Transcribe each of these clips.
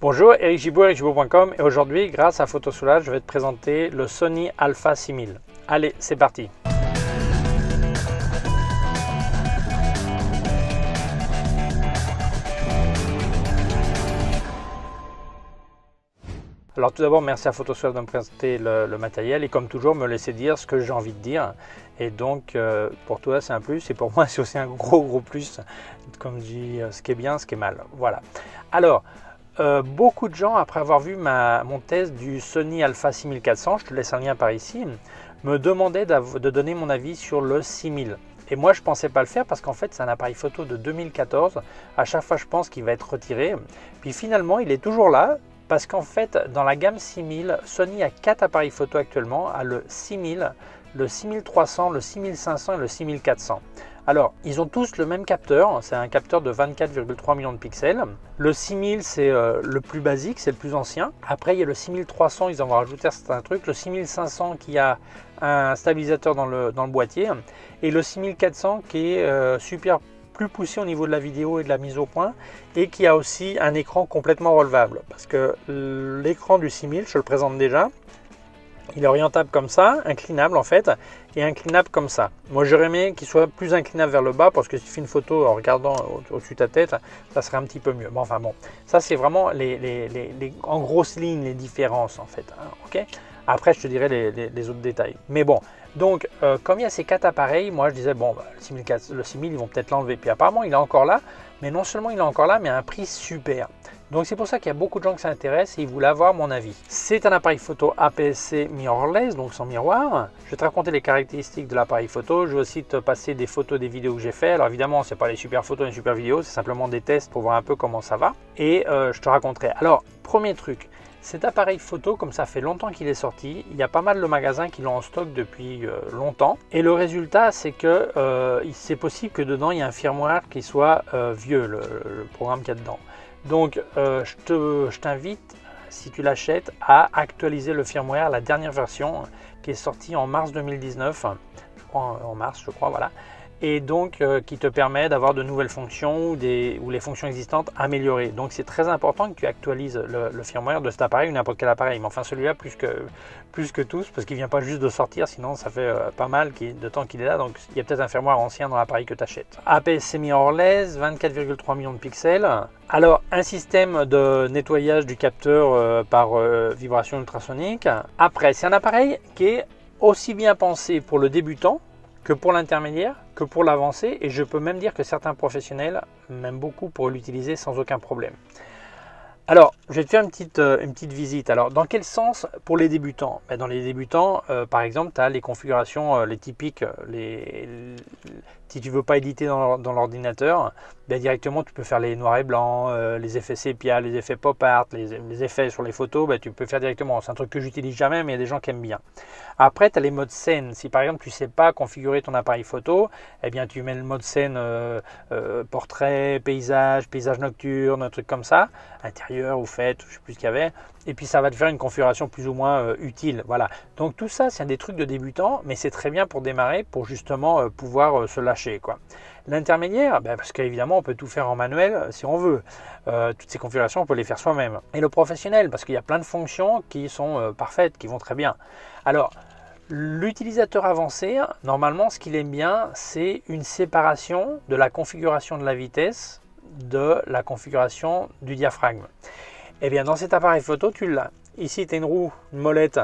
Bonjour, Eric Gibaud, ericgibaud.com, et aujourd'hui, grâce à Photosoulage, je vais te présenter le Sony Alpha 6000. Allez, c'est parti. Alors tout d'abord, merci à Photosoulage de me présenter le matériel et comme toujours, me laisser dire ce que j'ai envie de dire. Et donc, pour toi, c'est un plus et pour moi, c'est aussi un gros plus. Comme je dis, ce qui est bien, ce qui est mal. Voilà. Alors, beaucoup de gens, après avoir vu mon test du Sony Alpha 6400, je te laisse un lien par ici, me demandaient de donner mon avis sur le 6000. Et moi, je ne pensais pas le faire parce qu'en fait, c'est un appareil photo de 2014. À chaque fois, je pense qu'il va être retiré. Puis finalement, il est toujours là. Parce qu'en fait, dans la gamme 6000, Sony a 4 appareils photo actuellement, a le 6000, le 6300, le 6500 et le 6400. Alors, ils ont tous le même capteur, c'est un capteur de 24,3 millions de pixels. Le 6000, c'est le plus basique, c'est le plus ancien. Après, il y a le 6300, ils en vont rajouter certains trucs. Le 6500 qui a un stabilisateur dans le boîtier. Et le 6400 qui est super plus poussé au niveau de la vidéo et de la mise au point et qui a aussi un écran complètement relevable parce que l'écran du 6000, je le présente déjà, il est orientable comme ça, inclinable en fait, et inclinable comme ça. Moi j'aurais aimé qu'il soit plus inclinable vers le bas parce que si tu fais une photo en regardant au-dessus de ta tête, ça serait un petit peu mieux. Bon, enfin bon, ça c'est vraiment en grosses lignes les différences en fait. Hein, ok. Après je te dirai les autres détails. Mais bon, donc comme il y a ces 4 appareils, moi je disais bon, bah, le 6000 ils vont peut-être l'enlever. Puis apparemment il est encore là, mais non seulement il est encore là, mais à un prix super. Donc c'est pour ça qu'il y a beaucoup de gens qui s'intéressent et ils voulaient avoir mon avis. C'est un appareil photo APS-C mirrorless, donc sans miroir. Je vais te raconter les caractéristiques de l'appareil photo. Je vais aussi te passer des photos des vidéos que j'ai fait. Alors évidemment, ce n'est pas les super photos et les super vidéos, c'est simplement des tests pour voir un peu comment ça va. Et je te raconterai. Alors, premier truc, cet appareil photo, comme ça fait longtemps qu'il est sorti, il y a pas mal de magasins qui l'ont en stock depuis longtemps. Et le résultat, c'est que c'est possible que dedans, il y ait un firmware qui soit vieux, le programme qu'il y a dedans. Donc, je t'invite, si tu l'achètes, à actualiser le firmware, la dernière version qui est sortie en mars 2019, je crois en mars, je crois, voilà. Et donc qui te permet d'avoir de nouvelles fonctions ou les fonctions existantes améliorées. Donc c'est très important que tu actualises le firmware de cet appareil ou n'importe quel appareil, mais enfin celui-là plus que tous, parce qu'il ne vient pas juste de sortir, sinon ça fait pas mal de temps qu'il est là, donc il y a peut-être un firmware ancien dans l'appareil que tu achètes. APS-C mirrorless, 24,3 millions de pixels. Alors un système de nettoyage du capteur par vibration ultrasonique. Après, c'est un appareil qui est aussi bien pensé pour le débutant que pour l'intermédiaire, que pour l'avancé, et je peux même dire que certains professionnels m'aiment beaucoup pour l'utiliser sans aucun problème. Alors, je vais te faire une petite visite. Alors, dans quel sens pour les débutants? Dans les débutants, par exemple, tu as les configurations, les typiques, si tu ne veux pas éditer dans l'ordinateur, directement tu peux faire les noirs et blancs, les effets sépia, les effets pop art, les effets sur les photos, tu peux faire directement. C'est un truc que j'utilise jamais, mais il y a des gens qui aiment bien. Après, tu as les modes scène. Si par exemple tu ne sais pas configurer ton appareil photo, tu mets le mode scène portrait, paysage nocturne, un truc comme ça, intérieur ou fête, je ne sais plus ce qu'il y avait. Et puis ça va te faire une configuration plus ou moins utile. Voilà. Donc tout ça, c'est des trucs de débutants, mais c'est très bien pour démarrer, pour justement pouvoir se lâcher, quoi. L'intermédiaire, parce qu'évidemment, on peut tout faire en manuel si on veut. Toutes ces configurations, on peut les faire soi-même. Et le professionnel, parce qu'il y a plein de fonctions qui sont parfaites, qui vont très bien. Alors, l'utilisateur avancé, normalement, ce qu'il aime bien, c'est une séparation de la configuration de la vitesse de la configuration du diaphragme. Eh bien, dans cet appareil photo, tu l'as. Ici, tu as une roue, une molette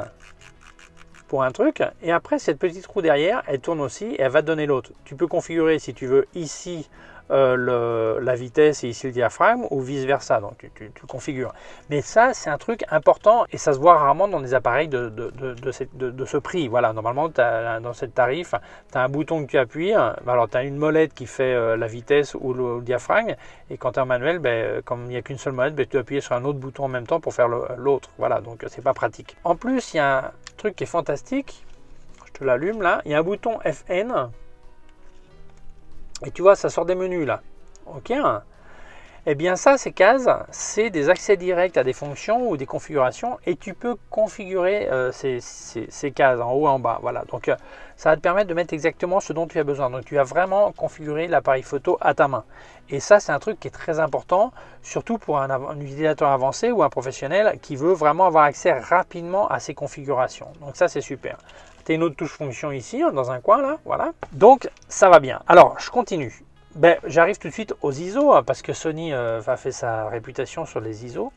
pour un truc. Et après, cette petite roue derrière, elle tourne aussi et elle va te donner l'autre. Tu peux configurer, si tu veux, ici la vitesse et ici le diaphragme ou vice versa. Donc, tu configures. Mais ça, c'est un truc important et ça se voit rarement dans des appareils de ce prix. Voilà, normalement, dans ce tarif, tu as un bouton que tu appuies. Alors, tu as une molette qui fait la vitesse ou le diaphragme. Et quand tu es en manuel, comme il n'y a qu'une seule molette, tu appuies sur un autre bouton en même temps pour faire l'autre. Voilà, donc c'est pas pratique. En plus, il y a un truc qui est fantastique. Je te l'allume là. Il y a un bouton FN. Et tu vois, ça sort des menus là. Ok. Eh bien ça, ces cases, c'est des accès directs à des fonctions ou des configurations et tu peux configurer ces cases en haut et en bas. Voilà, donc ça va te permettre de mettre exactement ce dont tu as besoin. Donc tu vas vraiment configurer l'appareil photo à ta main. Et ça, c'est un truc qui est très important, surtout pour un utilisateur avancé ou un professionnel qui veut vraiment avoir accès rapidement à ces configurations. Donc ça, c'est super. Tu as une autre touche fonction ici, dans un coin là, voilà. Donc ça va bien. Alors, je continue. J'arrive tout de suite aux ISO parce que Sony a fait sa réputation sur les ISO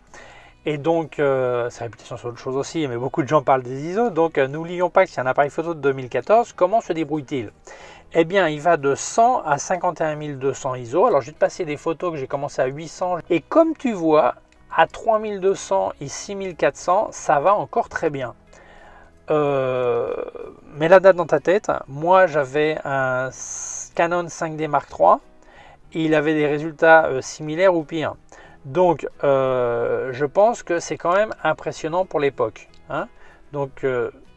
et donc sa réputation sur d'autres choses aussi, mais beaucoup de gens parlent des ISO. Donc n'oublions pas que c'est un appareil photo de 2014. Comment se débrouille-t-il? Eh bien, il va de 100 à 51 200 ISO. Alors je vais te passer des photos que j'ai commencé à 800 et comme tu vois à 3200 et 6400 ça va encore très bien. Mets la date dans ta tête. Moi j'avais un Canon 5D Mark III. Il avait des résultats similaires ou pires. Donc, je pense que c'est quand même impressionnant pour l'époque. Hein. Donc,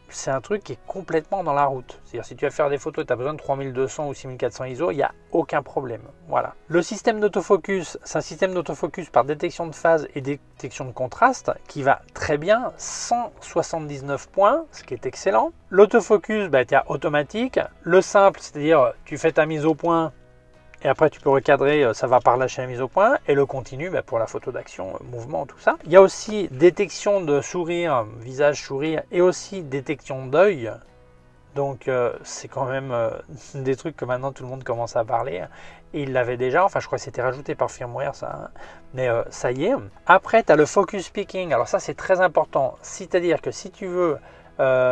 c'est un truc qui est complètement dans la route. C'est-à-dire, si tu vas faire des photos et tu as besoin de 3200 ou 6400 ISO, il n'y a aucun problème. Voilà. Le système d'autofocus, c'est un système d'autofocus par détection de phase et détection de contraste qui va très bien, 179 points, ce qui est excellent. L'autofocus, tu as automatique. Le simple, c'est-à-dire, tu fais ta mise au point. Et après, tu peux recadrer, ça va par lâcher la mise au point. Et le continu, pour la photo d'action, mouvement, tout ça. Il y a aussi détection de sourire, visage sourire, et aussi détection d'œil. Donc, c'est quand même des trucs que maintenant tout le monde commence à parler. Et il l'avait déjà, enfin, je crois que c'était rajouté par firmware, ça. Hein. Mais ça y est. Après, tu as le focus picking. Alors ça, c'est très important. C'est-à-dire que si tu veux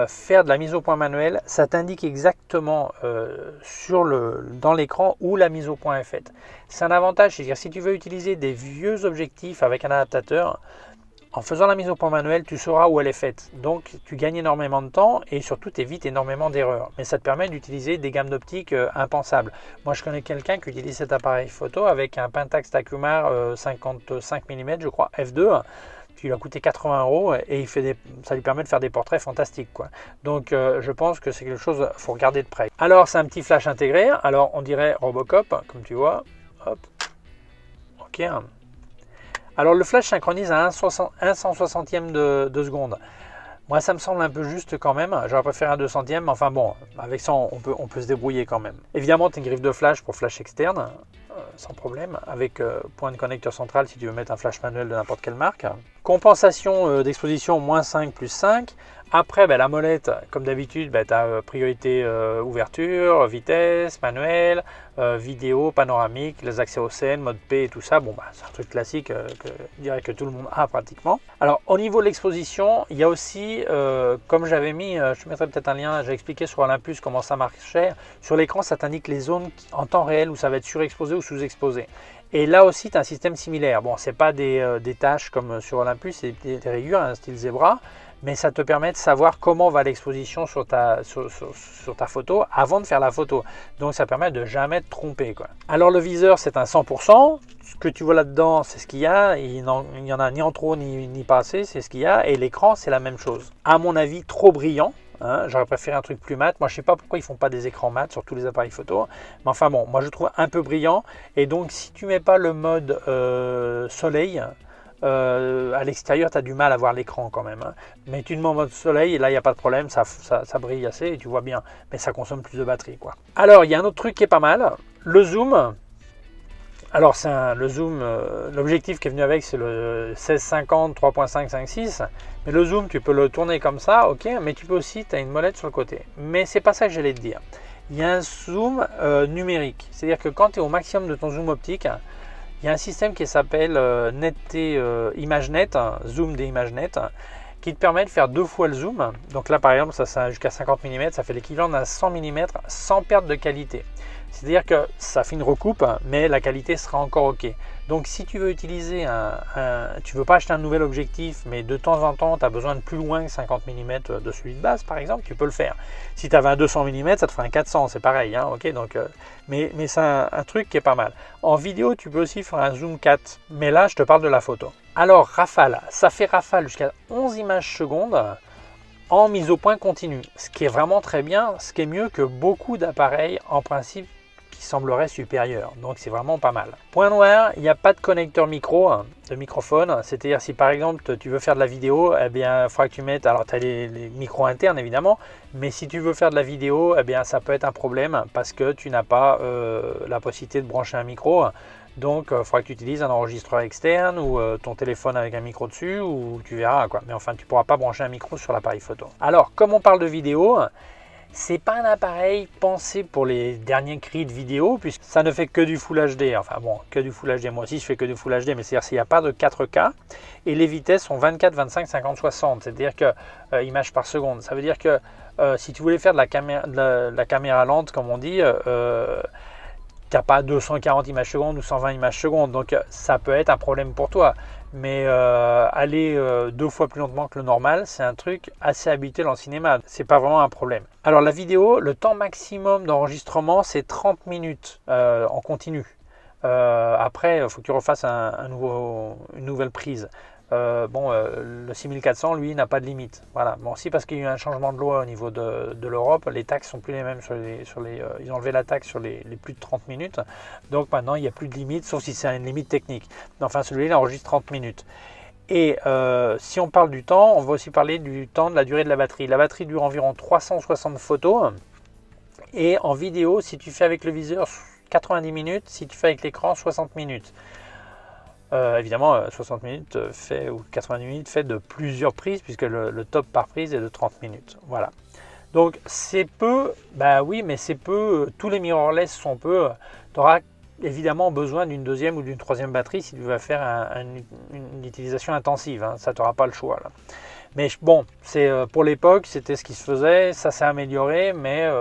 faire de la mise au point manuelle, ça t'indique exactement dans l'écran où la mise au point est faite. C'est un avantage, c'est-à-dire si tu veux utiliser des vieux objectifs avec un adaptateur, en faisant la mise au point manuelle, tu sauras où elle est faite. Donc tu gagnes énormément de temps et surtout tu évites énormément d'erreurs. Mais ça te permet d'utiliser des gammes d'optiques impensables. Moi je connais quelqu'un qui utilise cet appareil photo avec un Pentax Tacumar 55 mm, je crois, f2. Il lui a coûté 80 € et ça lui permet de faire des portraits fantastiques, quoi. Donc je pense que c'est quelque chose qu'il faut regarder de près. Alors c'est un petit flash intégré, alors on dirait Robocop, comme tu vois. Hop. Ok. Alors le flash synchronise à 1 160e de seconde. Moi ça me semble un peu juste quand même, j'aurais préféré un 200e, mais enfin bon, avec ça on peut se débrouiller quand même. Évidemment tu as une griffe de flash pour flash externe, sans problème, avec point de connecteur central si tu veux mettre un flash manuel de n'importe quelle marque. Compensation d'exposition -5 + 5. Après, la molette, comme d'habitude, tu as priorité ouverture, vitesse, manuel, vidéo, panoramique, les accès aux scènes, mode P et tout ça. Bon, c'est un truc classique que je dirais que tout le monde a pratiquement. Alors, au niveau de l'exposition, il y a aussi, comme j'avais mis, je mettrai peut-être un lien, j'ai expliqué sur Olympus comment ça marchait. Sur l'écran, ça t'indique les zones en temps réel où ça va être surexposé ou sous-exposé. Et là aussi, tu as un système similaire. Bon, c'est pas des tâches comme sur Olympus, c'est des rayures, un style zebra. Mais ça te permet de savoir comment va l'exposition sur ta photo avant de faire la photo. Donc ça permet de jamais te tromper, quoi. Alors le viseur c'est un 100%. Ce que tu vois là-dedans c'est ce qu'il y a. Il n'y en a ni en trop ni pas assez, c'est ce qu'il y a. Et l'écran c'est la même chose. À mon avis trop brillant. Hein, j'aurais préféré un truc plus mat. Moi je sais pas pourquoi ils font pas des écrans mat sur tous les appareils photo. Mais enfin bon, moi je trouve un peu brillant. Et donc si tu mets pas le mode soleil, à l'extérieur, tu as du mal à voir l'écran quand même. Hein. Mais tu le mets en mode soleil et là, il n'y a pas de problème, ça brille assez et tu vois bien. Mais ça consomme plus de batterie, quoi. Alors, il y a un autre truc qui est pas mal. Le zoom. Alors, le zoom, l'objectif qui est venu avec, c'est le 1650 3.5 5.6. Mais le zoom, tu peux le tourner comme ça, ok. Mais tu peux aussi, tu as une molette sur le côté. Mais c'est pas ça que j'allais te dire. Il y a un zoom numérique. C'est-à-dire que quand tu es au maximum de ton zoom optique, il y a un système qui s'appelle NetT ImageNet, Zoom des ImageNet, qui te permet de faire 2 fois le zoom. Donc là, par exemple, ça jusqu'à 50 mm, ça fait l'équivalent d'un 100 mm sans perte de qualité. C'est-à-dire que ça fait une recoupe, mais la qualité sera encore OK. Donc si tu veux utiliser tu veux pas acheter un nouvel objectif, mais de temps en temps, tu as besoin de plus loin que 50 mm de celui de base, par exemple, tu peux le faire. Si tu avais un 200 mm, ça te ferait un 400, c'est pareil. Hein, ok, donc, mais c'est un truc qui est pas mal. En vidéo, tu peux aussi faire un zoom 4, mais là, je te parle de la photo. Alors, rafale, ça fait rafale jusqu'à 11 images secondes en mise au point continue, ce qui est vraiment très bien, ce qui est mieux que beaucoup d'appareils en principe qui qui semblerait supérieur. Donc c'est vraiment pas mal. Point noir, il n'y a pas de connecteur micro, de microphone. C'est-à-dire si par exemple tu veux faire de la vidéo, eh bien il faudra que tu mettes, alors tu as les micros internes évidemment, mais si tu veux faire de la vidéo, eh bien ça peut être un problème parce que tu n'as pas la possibilité de brancher un micro. Donc il faudra que tu utilises un enregistreur externe ou ton téléphone avec un micro dessus, ou tu verras quoi. Mais enfin tu ne pourras pas brancher un micro sur l'appareil photo. Alors comme on parle de vidéo, c'est pas un appareil pensé pour les derniers cris de vidéo, puisque ça ne fait que du Full HD. Enfin bon, que du Full HD. Moi aussi, je fais que du Full HD, mais c'est-à-dire qu'il n'y a pas de 4K. Et les vitesses sont 24, 25, 50, 60. C'est-à-dire que images par seconde. Ça veut dire que si tu voulais faire de la caméra lente, comme on dit, tu n'as pas 240 images secondes ou 120 images secondes. Donc ça peut être un problème pour toi. Mais aller 2 fois plus lentement que le normal, c'est un truc assez habituel en cinéma. C'est pas vraiment un problème. Alors la vidéo, le temps maximum d'enregistrement, c'est 30 minutes en continu. Après, il faut que tu refasses une nouvelle prise. Le 6400, lui, n'a pas de limite. Voilà. Bon, aussi parce qu'il y a eu un changement de loi au niveau de l'Europe, les taxes sont plus les mêmes ils ont enlevé la taxe sur les plus de 30 minutes. Donc maintenant, il n'y a plus de limite, sauf si c'est une limite technique. Enfin, celui-là, il enregistre 30 minutes. Et si on parle du temps, on va aussi parler du temps de la durée de la batterie. La batterie dure environ 360 photos. Et en vidéo, si tu fais avec le viseur, 90 minutes. Si tu fais avec l'écran, 60 minutes. Évidemment, 60 minutes ou 90 minutes fait de plusieurs prises, puisque le top par prise est de 30 minutes. Voilà. Donc c'est peu, bah oui, mais c'est peu. Tous les mirrorless sont peu. Tu auras évidemment besoin d'une deuxième ou d'une troisième batterie si tu vas faire une utilisation intensive. Hein. Ça, tu n'auras pas le choix là. Mais bon, pour l'époque, c'était ce qui se faisait. Ça s'est amélioré, mais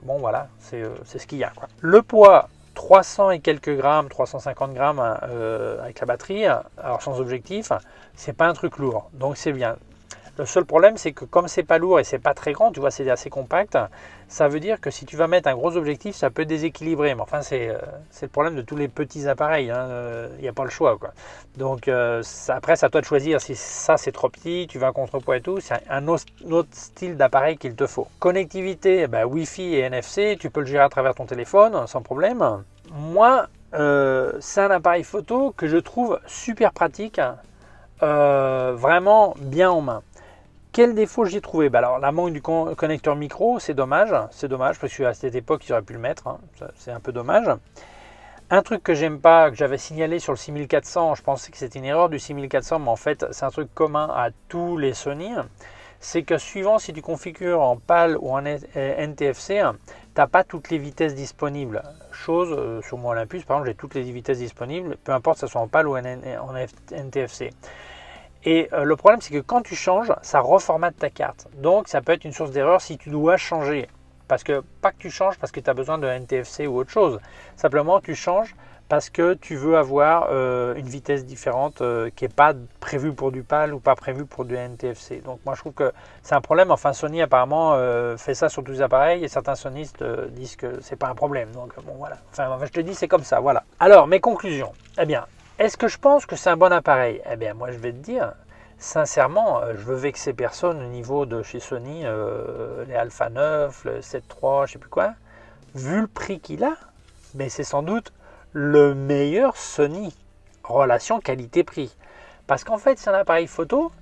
bon voilà, c'est ce qu'il y a, quoi. Le poids. 300 et quelques grammes, 350 grammes avec la batterie, alors sans objectif, c'est pas un truc lourd, donc c'est bien. Le seul problème, c'est que comme c'est pas lourd et c'est pas très grand, tu vois, c'est assez compact, ça veut dire que si tu vas mettre un gros objectif, ça peut déséquilibrer. Mais enfin, c'est le problème de tous les petits appareils, il n'y a pas le choix, quoi. Donc après, c'est à toi de choisir si ça c'est trop petit, tu veux un contrepoids et tout, c'est un autre style d'appareil qu'il te faut. Connectivité, Wi-Fi et NFC, tu peux le gérer à travers ton téléphone sans problème. Moi, c'est un appareil photo que je trouve super pratique, vraiment bien en main. Quel défaut j'ai trouvé? Alors la manque du connecteur micro, c'est dommage parce que à cette époque ils auraient pu le mettre, hein. C'est un peu dommage. Un truc que j'aime pas, que j'avais signalé sur le 6400, je pensais que c'était une erreur du 6400, mais en fait c'est un truc commun à tous les Sony, c'est que suivant si tu configures en PAL ou en NTFC, tu n'as pas toutes les vitesses disponibles. Chose, sur mon Olympus par exemple, j'ai toutes les vitesses disponibles, peu importe que ce soit en PAL ou en NTFC. Et le problème, c'est que quand tu changes, ça reformate ta carte. Donc, ça peut être une source d'erreur si tu dois changer. Pas que tu changes parce que tu as besoin de NTFC ou autre chose. Simplement, tu changes parce que tu veux avoir une vitesse différente qui n'est pas prévue pour du PAL ou pas prévue pour du NTFC. Donc, moi, je trouve que c'est un problème. Enfin, Sony, apparemment, fait ça sur tous les appareils et certains sonistes disent que c'est pas un problème. Donc, bon, voilà. Enfin, je te dis, c'est comme ça. Voilà. Alors, mes conclusions. Eh bien, est-ce que je pense que c'est un bon appareil? Eh bien, moi, je vais te dire, sincèrement, je veux vexer personne au niveau de chez Sony, les Alpha 9, le 7 III, je ne sais plus quoi. Vu le prix qu'il a, mais c'est sans doute le meilleur Sony, relation qualité-prix. Parce qu'en fait, c'est un appareil photo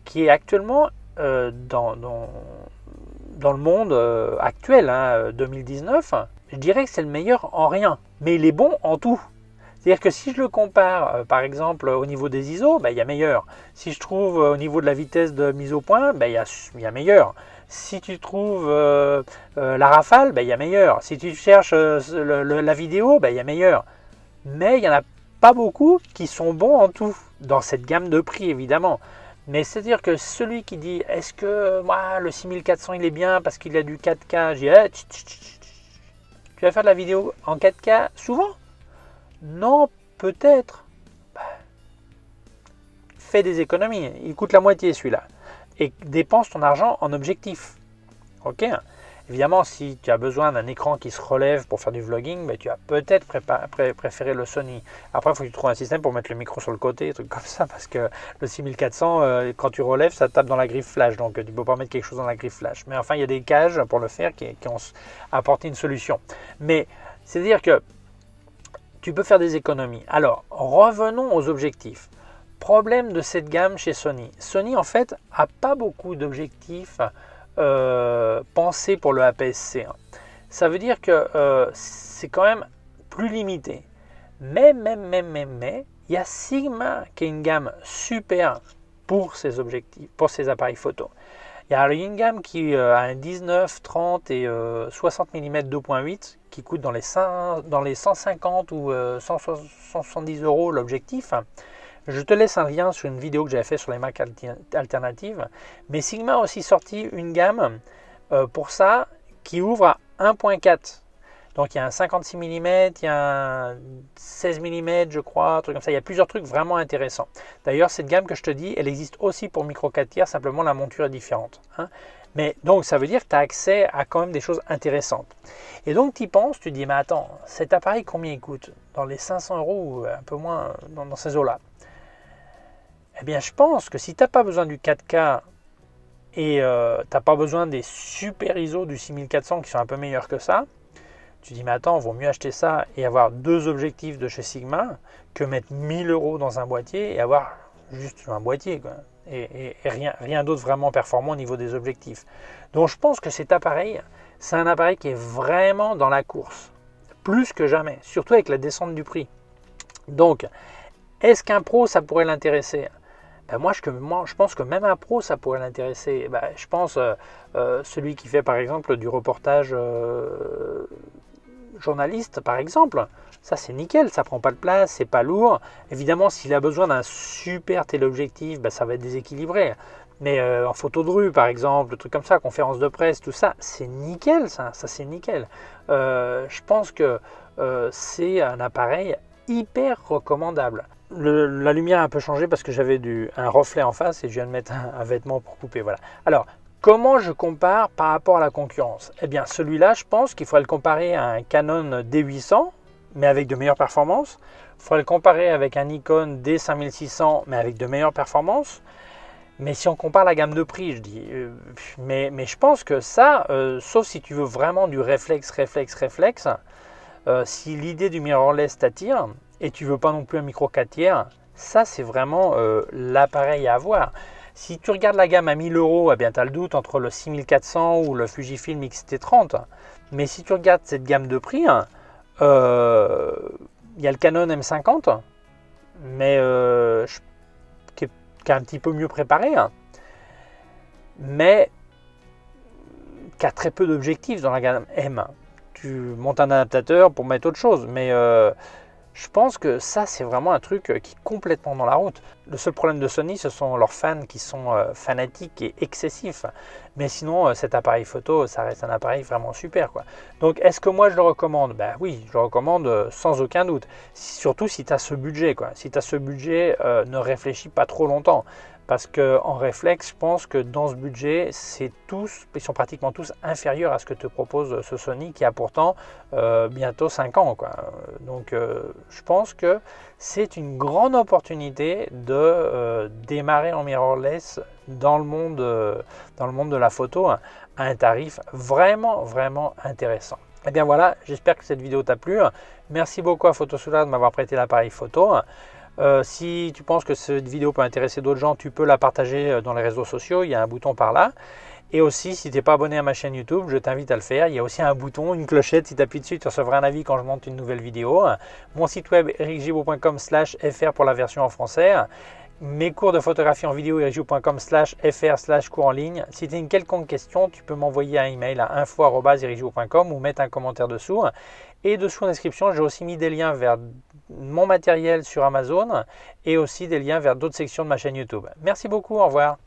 qui est actuellement dans le monde actuel, 2019, je dirais que c'est le meilleur en rien, mais il est bon en tout. C'est-à-dire que si je le compare, par exemple, au niveau des ISO, il y a meilleur. Si je trouve au niveau de la vitesse de mise au point, il y a meilleur. Si tu trouves la rafale, il y a meilleur. Si tu cherches la vidéo, il y a meilleur. Mais il n'y en a pas beaucoup qui sont bons en tout, dans cette gamme de prix évidemment. Mais c'est-à-dire que celui qui dit « Est-ce que le 6400 il est bien parce qu'il a du 4K ?» Je dis tu vas faire de la vidéo en 4K souvent ? Non, peut-être. Fais des économies. Il coûte la moitié celui-là. Et dépense ton argent en objectif. Ok. Évidemment, si tu as besoin d'un écran qui se relève pour faire du vlogging, tu vas peut-être préférer le Sony. Après, il faut que tu trouves un système pour mettre le micro sur le côté, des trucs comme ça, parce que le 6400, quand tu relèves, ça tape dans la griffe flash. Donc, tu ne peux pas mettre quelque chose dans la griffe flash. Mais enfin, il y a des cages pour le faire qui ont apporté une solution. Mais C'est-à-dire que tu peux faire des économies. Alors, revenons aux objectifs. Problème de cette gamme chez Sony. Sony, en fait, n'a pas beaucoup d'objectifs pensés pour le APS-C. Ça veut dire que c'est quand même plus limité. Mais, il y a Sigma qui est une gamme super pour ces objectifs, pour ces appareils photo. Il y a une gamme qui a un 19, 30 et 60 mm 2.8 qui coûte dans les 150 ou 170 € l'objectif. Je te laisse un lien sur une vidéo que j'avais fait sur les Mac alternatives. Mais Sigma a aussi sorti une gamme pour ça qui ouvre à 1.4. Donc il y a un 56 mm, il y a un 16 mm je crois, un truc comme ça. Il y a plusieurs trucs vraiment intéressants. D'ailleurs cette gamme que je te dis, elle existe aussi pour micro 4 tiers, simplement la monture est différente. Mais donc ça veut dire que tu as accès à quand même des choses intéressantes. Et donc tu y penses, tu te dis mais attends, cet appareil combien il coûte? Dans les 500 € ou un peu moins dans ces eaux-là. Eh bien je pense que si tu n'as pas besoin du 4K et tu n'as pas besoin des super ISO du 6400 qui sont un peu meilleurs que ça, tu dis mais attends, vaut mieux acheter ça et avoir deux objectifs de chez Sigma que mettre 1000 € dans un boîtier et avoir juste un boîtier quoi. Et rien d'autre vraiment performant au niveau des objectifs. Donc je pense que cet appareil, c'est un appareil qui est vraiment dans la course, plus que jamais, surtout avec la descente du prix. Donc, est-ce qu'un pro ça pourrait l'intéresser? Moi, je pense que même un pro ça pourrait l'intéresser. Je pense celui qui fait par exemple du reportage journaliste par exemple, ça c'est nickel, ça prend pas de place, c'est pas lourd. Évidemment s'il a besoin d'un super téléobjectif, ça va être déséquilibré, mais en photo de rue par exemple, le truc comme ça, conférence de presse, tout ça, c'est nickel, ça c'est nickel. Je pense que c'est un appareil hyper recommandable. La lumière a un peu changé parce que j'avais un reflet en face et je viens de mettre un vêtement pour couper, voilà. Alors comment je compare par rapport à la concurrence? Eh bien, celui-là, je pense qu'il faudrait le comparer à un Canon D800, mais avec de meilleures performances. Il faudrait le comparer avec un Nikon D5600, mais avec de meilleures performances. Mais si on compare la gamme de prix, je dis. Mais je pense que ça, sauf si tu veux vraiment du réflexe, si l'idée du mirrorless t'attire, et tu veux pas non plus un micro 4 tiers, ça, c'est vraiment l'appareil à avoir. Si tu regardes la gamme à 1000 €, eh bien tu as le doute entre le 6400 ou le Fujifilm X-T30. Mais si tu regardes cette gamme de prix, il y a le Canon M50, mais qui est un petit peu mieux préparé, mais qui a très peu d'objectifs dans la gamme M. Tu montes un adaptateur pour mettre autre chose, mais je pense que ça, c'est vraiment un truc qui est complètement dans la route. Le seul problème de Sony, ce sont leurs fans qui sont fanatiques et excessifs. Mais sinon, cet appareil photo, ça reste un appareil vraiment super, quoi. Donc, est-ce que moi, je le recommande? Oui, je le recommande sans aucun doute. Surtout si tu as ce budget, quoi. Si tu as ce budget, ne réfléchis pas trop longtemps. Parce qu'en réflexe, je pense que dans ce budget, ils sont pratiquement tous inférieurs à ce que te propose ce Sony qui a pourtant bientôt 5 ans, quoi. Donc je pense que c'est une grande opportunité de démarrer en mirrorless dans le monde de la photo à un tarif vraiment intéressant. Et bien voilà, j'espère que cette vidéo t'a plu. Merci beaucoup à Photosoula de m'avoir prêté l'appareil photo. Si tu penses que cette vidéo peut intéresser d'autres gens, tu peux la partager dans les réseaux sociaux, il y a un bouton par là. Et aussi, si tu n'es pas abonné à ma chaîne YouTube, je t'invite à le faire. Il y a aussi un bouton, une clochette, si tu appuies dessus, tu recevras un avis quand je monte une nouvelle vidéo. Mon site web ericgibaud.com/fr pour la version en français. Mes cours de photographie en vidéo ericgibaud.com/fr/cours en ligne. Si tu as une quelconque question, tu peux m'envoyer un email à info@ericgibaud.com ou mettre un commentaire dessous. Et dessous en description, j'ai aussi mis des liens vers mon matériel sur Amazon et aussi des liens vers d'autres sections de ma chaîne YouTube. Merci beaucoup, au revoir.